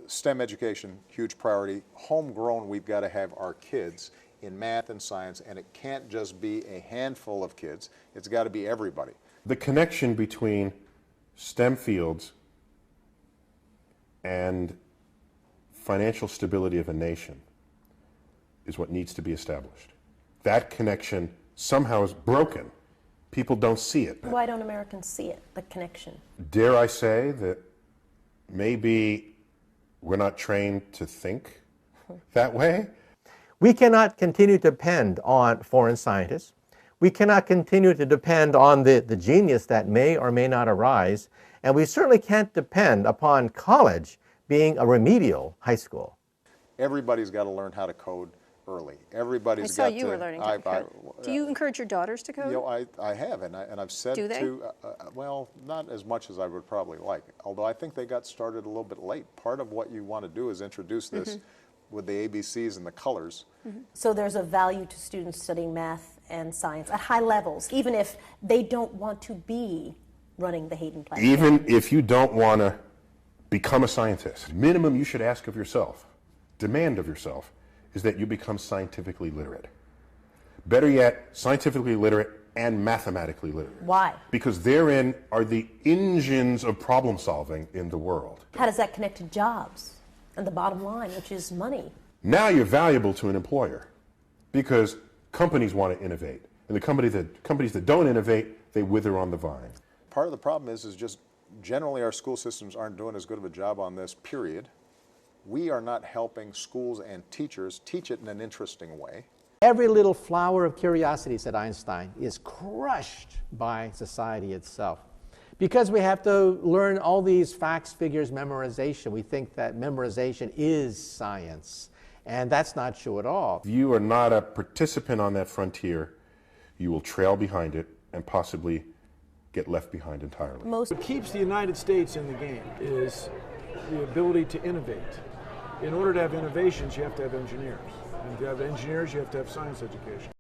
STEM education, huge priority. Homegrown, we've got to have our kids in math and science, and it can't just be a handful of kids. It's got to be everybody. The connection between STEM fields and financial stability of a nation is what needs to be established. That connection somehow is broken. People don't see it. Why don't Americans see it, the connection? Dare I say that maybe we're not trained to think that way? We cannot continue to depend on foreign scientists. We cannot continue to depend on the genius that may or may not arise. And we certainly can't depend upon college being a remedial high school. Everybody's got to learn how to code early. Everybody's I saw got to. you were learning to code. Do you encourage your daughters to code? You know, I have, and I've said Do they? to, well, not as much as I would probably like, although I think they got started a little bit late. Part of what you want to do is introduce this with the ABCs and the colors. So there's a value to students studying math and science at high levels, even if they don't want to be running the Hayden Platform. Even if you don't want to become a scientist, minimum you should ask of yourself, demand of yourself, is that you become scientifically literate. Better yet, scientifically literate and mathematically literate. Why? Because therein are the engines of problem solving in the world. How does that connect to jobs and the bottom line, which is money? Now you're valuable to an employer because companies want to innovate. And the companies that don't innovate, they wither on the vine. Part of the problem is just generally our school systems aren't doing as good of a job on this, period. We are not helping schools and teachers teach it in an interesting way. Every little flower of curiosity, said Einstein, is crushed by society itself. Because we have to learn all these facts, figures, memorization, we think that memorization is science. And that's not true at all. If you are not a participant on that frontier, you will trail behind it and possibly get left behind entirely. What keeps the United States in the game is the ability to innovate. In order to have innovations, you have to have engineers. And to have engineers, you have to have science education.